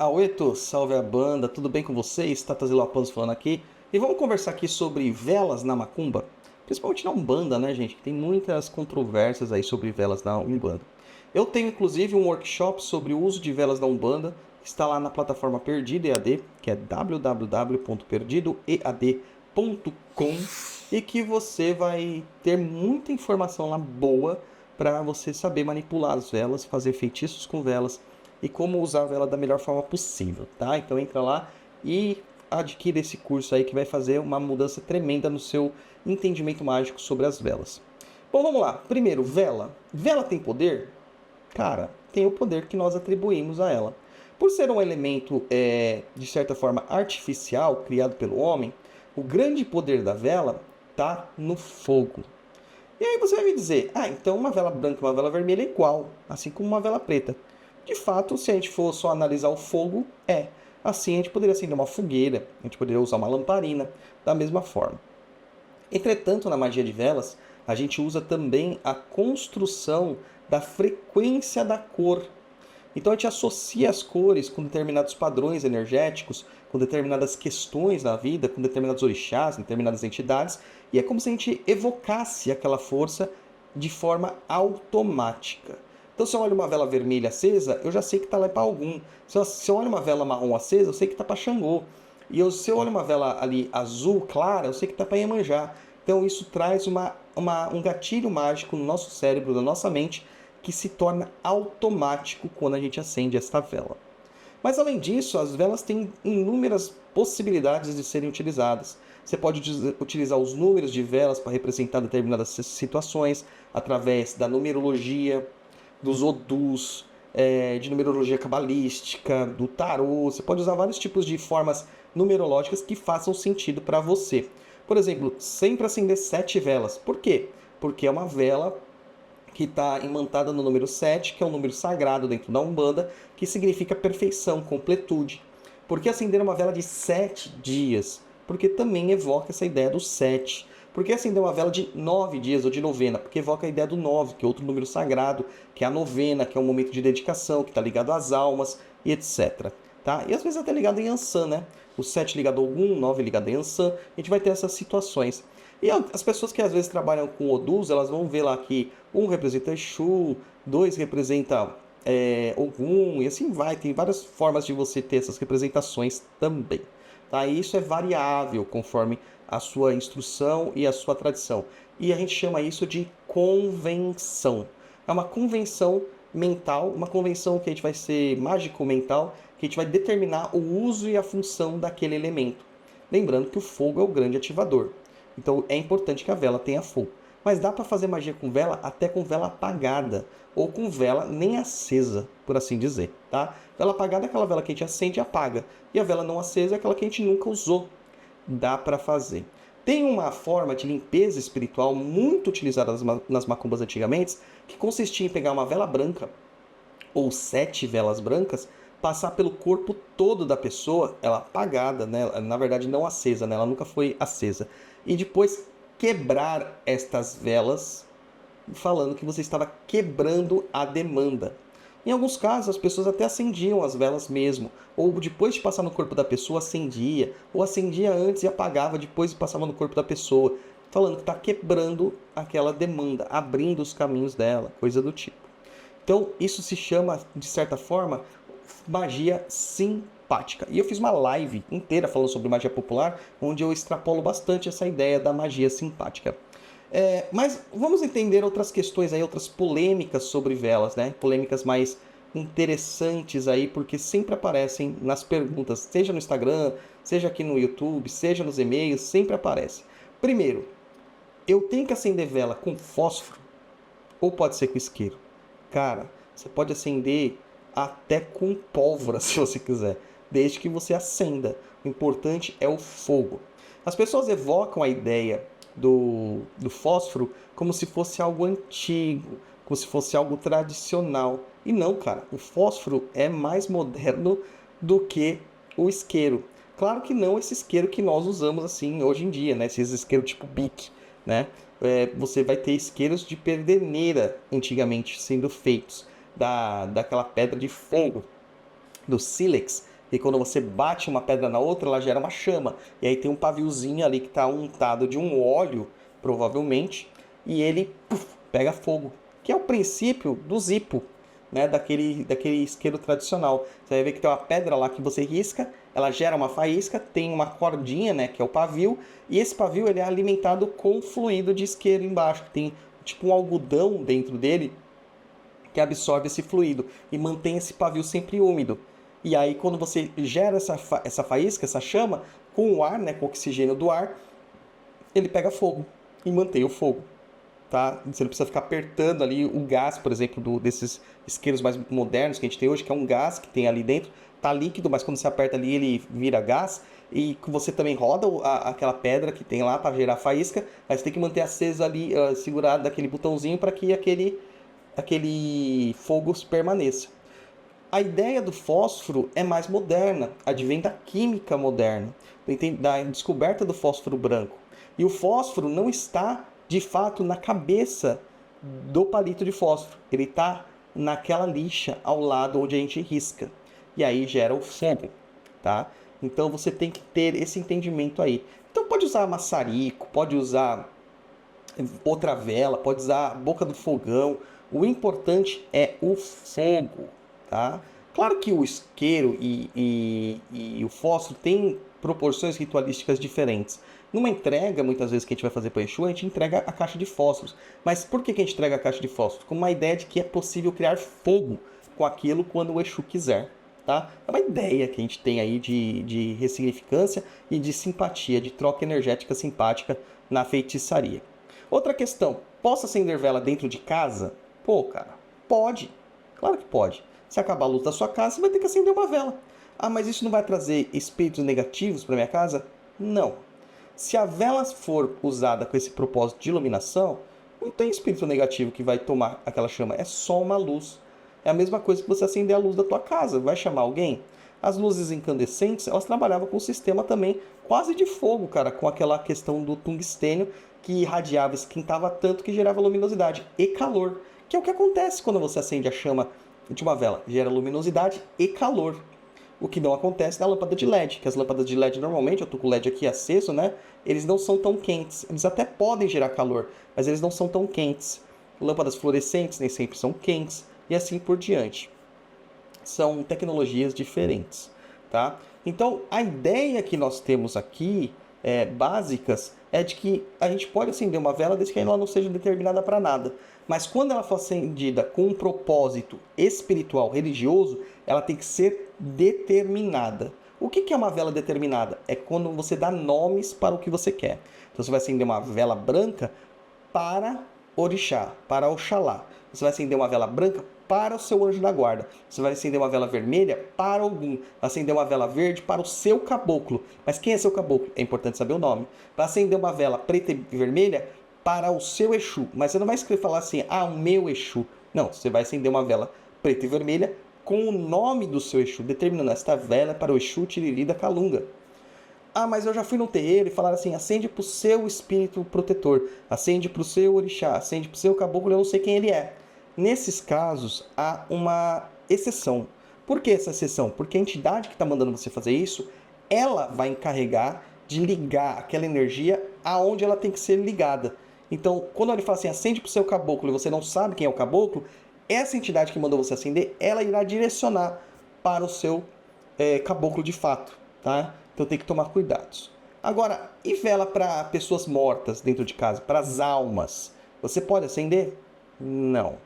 Aueto, salve a banda, tudo bem com vocês? Tatazilo Apanso falando aqui. E vamos conversar aqui sobre velas na macumba. Principalmente na Umbanda, né, gente? Tem muitas controvérsias aí sobre velas na Umbanda. Eu tenho inclusive um workshop sobre o uso de velas na Umbanda, que está lá na plataforma Perdido EAD, que é www.perdidoead.com, e que você vai ter muita informação lá boa para você saber manipular as velas, fazer feitiços com velas e como usar a vela da melhor forma possível, tá? Então entra lá e adquire esse curso aí que vai fazer uma mudança tremenda no seu entendimento mágico sobre as velas. Bom, vamos lá. Primeiro, vela. Vela tem poder? Cara, tem o poder que nós atribuímos a ela. Por ser um elemento, de certa forma, artificial, criado pelo homem, o grande poder da vela está no fogo. E aí você vai me dizer, então uma vela branca e uma vela vermelha é igual, assim como uma vela preta. De fato, se a gente for só analisar o fogo, é. Assim a gente poderia acender uma fogueira, a gente poderia usar uma lamparina, da mesma forma. Entretanto, na magia de velas, a gente usa também a construção da frequência da cor. Então a gente associa as cores com determinados padrões energéticos, com determinadas questões na vida, com determinados orixás, determinadas entidades, e é como se a gente evocasse aquela força de forma automática. Então se eu olho uma vela vermelha acesa, eu já sei que está lá para algum. Se eu olho uma vela marrom acesa, eu sei que está para Xangô. Se eu olho uma vela ali azul clara, eu sei que está para Iemanjá. Então isso traz um gatilho mágico no nosso cérebro, na nossa mente, que se torna automático quando a gente acende esta vela. Mas além disso, as velas têm inúmeras possibilidades de serem utilizadas. Você pode utilizar os números de velas para representar determinadas situações, através da numerologia, dos odus, de numerologia cabalística, do tarô. Você pode usar vários tipos de formas numerológicas que façam sentido para você. Por exemplo, sempre acender 7 velas. Por quê? Porque é uma vela que está imantada no número 7, que é um número sagrado dentro da Umbanda, que significa perfeição, completude. Por que acender uma vela de 7 dias? Porque também evoca essa ideia do 7. Por que acender uma vela de 9 dias ou de novena? Porque evoca a ideia do 9, que é outro número sagrado, que é a novena, que é um momento de dedicação, que está ligado às almas e etc. Tá? E às vezes até ligado em Yansan, né? O 7 ligado ao Ogum, o 9 ligado em Yansan. A gente vai ter essas situações. E as pessoas que às vezes trabalham com Odus, elas vão ver lá que um representa Exu, dois representa Ogum, e assim vai. Tem várias formas de você ter essas representações também. Tá? E isso é variável conforme a sua instrução e a sua tradição. E a gente chama isso de convenção. É uma convenção mental, uma convenção que a gente vai ser mágico-mental, que a gente vai determinar o uso e a função daquele elemento. Lembrando que o fogo é o grande ativador. Então é importante que a vela tenha fogo. Mas dá para fazer magia com vela até com vela apagada, ou com vela nem acesa, por assim dizer, tá? Vela apagada é aquela vela que a gente acende e apaga, e a vela não acesa é aquela que a gente nunca usou. Dá para fazer. Tem uma forma de limpeza espiritual muito utilizada nas macumbas antigamente, que consistia em pegar uma vela branca, ou 7 velas brancas, passar pelo corpo todo da pessoa, ela apagada, né? Na verdade não acesa, né? Ela nunca foi acesa. E depois quebrar estas velas, falando que você estava quebrando a demanda. Em alguns casos, as pessoas até acendiam as velas mesmo, ou depois de passar no corpo da pessoa, acendia, ou acendia antes e apagava depois de passava no corpo da pessoa, falando que está quebrando aquela demanda, abrindo os caminhos dela, coisa do tipo. Então, isso se chama, de certa forma, magia simpática. E eu fiz uma live inteira falando sobre magia popular, onde eu extrapolo bastante essa ideia da magia simpática. Mas vamos entender outras questões aí, outras polêmicas sobre velas, né? Polêmicas mais interessantes aí, porque sempre aparecem nas perguntas, seja no Instagram, seja aqui no YouTube, seja nos e-mails, sempre aparece. Primeiro, eu tenho que acender vela com fósforo ou pode ser com isqueiro? Cara, você pode acender até com pólvora se você quiser, desde que você acenda. O importante é o fogo. As pessoas evocam a ideia do fósforo como se fosse algo antigo, como se fosse algo tradicional. E não, cara, o fósforo é mais moderno do que o isqueiro. Claro que não esse isqueiro que nós usamos assim hoje em dia, né? Esses isqueiros tipo Bic, né? Você vai ter isqueiros de perdeneira antigamente sendo feitos daquela pedra de fogo, do sílex, E quando você bate uma pedra na outra, ela gera uma chama. E aí tem um paviozinho ali que está untado de um óleo, provavelmente, e ele pega fogo. Que é o princípio do Zippo, né, daquele isqueiro tradicional. Você vai ver que tem uma pedra lá que você risca, ela gera uma faísca, tem uma cordinha, né, que é o pavio, e esse pavio ele é alimentado com fluido de isqueiro embaixo, que tem tipo um algodão dentro dele que absorve esse fluido e mantém esse pavio sempre úmido. E aí quando você gera essa faísca, essa chama, com o ar, né, com o oxigênio do ar, ele pega fogo e mantém o fogo. Tá? Você não precisa ficar apertando ali o gás, por exemplo, desses isqueiros mais modernos que a gente tem hoje, que é um gás que tem ali dentro, tá líquido, mas quando você aperta ali ele vira gás, e você também roda aquela pedra que tem lá para gerar faísca, mas você tem que manter acesa ali, segurado daquele botãozinho para que aquele fogo permaneça. A ideia do fósforo é mais moderna, advém da química moderna, da descoberta do fósforo branco. E o fósforo não está, de fato, na cabeça do palito de fósforo. Ele está naquela lixa ao lado onde a gente risca. E aí gera o fogo, tá? Então você tem que ter esse entendimento aí. Então pode usar maçarico, pode usar outra vela, pode usar a boca do fogão. O importante é o fogo, tá? Claro que o isqueiro e o fósforo têm proporções ritualísticas diferentes. Numa entrega, muitas vezes, que a gente vai fazer para o Exu, a gente entrega a caixa de fósforos. Mas por que a gente entrega a caixa de fósforos? Com uma ideia de que é possível criar fogo com aquilo quando o Exu quiser. Tá? É uma ideia que a gente tem aí de ressignificância e de simpatia, de troca energética simpática na feitiçaria. Outra questão, posso acender vela dentro de casa? Pô, cara, pode. Claro que pode. Se acabar a luz da sua casa, você vai ter que acender uma vela. Ah, mas isso não vai trazer espíritos negativos para minha casa? Não. Se a vela for usada com esse propósito de iluminação, não tem espírito negativo que vai tomar aquela chama. É só uma luz. É a mesma coisa que você acender a luz da tua casa. Vai chamar alguém? As luzes incandescentes, elas trabalhavam com um sistema também quase de fogo, cara, com aquela questão do tungstênio que irradiava, esquentava tanto que gerava luminosidade e calor, que é o que acontece quando você acende a chama de uma vela. Gera luminosidade e calor. O que não acontece na lâmpada de LED, que as lâmpadas de LED normalmente, eu tô com o LED aqui aceso, né? Eles não são tão quentes. Eles até podem gerar calor, mas eles não são tão quentes. Lâmpadas fluorescentes nem sempre são quentes e assim por diante. São tecnologias diferentes, tá? Então, a ideia que nós temos aqui, básicas, é de que a gente pode acender uma vela desde que ela não seja determinada para nada. Mas quando ela for acendida com um propósito espiritual, religioso, ela tem que ser determinada. O que é uma vela determinada? É quando você dá nomes para o que você quer. Então você vai acender uma vela branca para Orixá, para Oxalá. Você vai acender uma vela branca para o seu anjo da guarda. Você vai acender uma vela vermelha para Ogum. Vai acender uma vela verde para o seu caboclo. Mas quem é seu caboclo? É importante saber o nome. Vai acender uma vela preta e vermelha para o seu Exu. Mas você não vai escrever falar assim, o meu Exu. Não, você vai acender uma vela preta e vermelha com o nome do seu Exu, determinando esta vela para o Exu Tiriri da Calunga. Ah, mas eu já fui no terreiro e falaram assim, acende para o seu espírito protetor, acende para o seu orixá, acende para o seu caboclo, eu não sei quem ele é. Nesses casos, há uma exceção. Por que essa exceção? Porque a entidade que está mandando você fazer isso, ela vai encarregar de ligar aquela energia aonde ela tem que ser ligada. Então, quando ele fala assim, acende para o seu caboclo e você não sabe quem é o caboclo, essa entidade que mandou você acender, ela irá direcionar para o seu caboclo de fato, tá? Então tem que tomar cuidados. Agora, e vela para pessoas mortas dentro de casa, para as almas? Você pode acender? Não.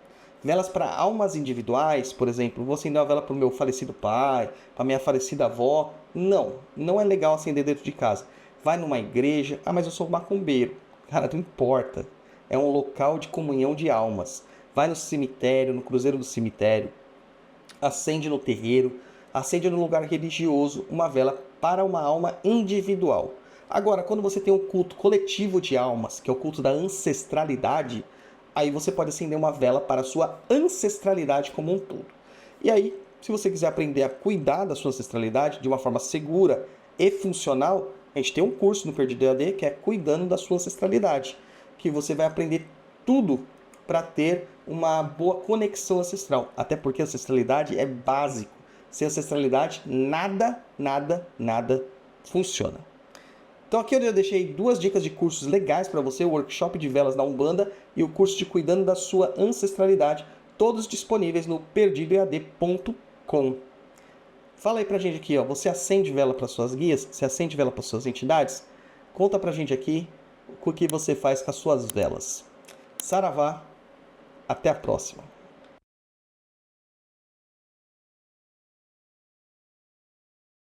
Velas para almas individuais, por exemplo, vou acender uma vela para o meu falecido pai, para minha falecida avó. Não, não é legal acender dentro de casa. Vai numa igreja, mas eu sou macumbeiro. Cara, não importa. É um local de comunhão de almas. Vai no cemitério, no cruzeiro do cemitério, acende no terreiro, acende no lugar religioso uma vela para uma alma individual. Agora, quando você tem um culto coletivo de almas, que é o culto da ancestralidade, aí você pode acender uma vela para a sua ancestralidade como um todo. E aí, se você quiser aprender a cuidar da sua ancestralidade de uma forma segura e funcional, a gente tem um curso no Perdido EAD que é Cuidando da Sua Ancestralidade, que você vai aprender tudo para ter uma boa conexão ancestral. Até porque a ancestralidade é básico. sem ancestralidade, nada, nada, nada funciona. Então aqui eu já deixei 2 dicas de cursos legais para você, o workshop de velas da Umbanda e o curso de cuidando da sua ancestralidade, todos disponíveis no perdidoead.com. Fala aí pra gente aqui, ó, você acende vela para suas guias? Você acende vela para suas entidades? Conta pra gente aqui o que você faz com as suas velas. Saravá, até a próxima.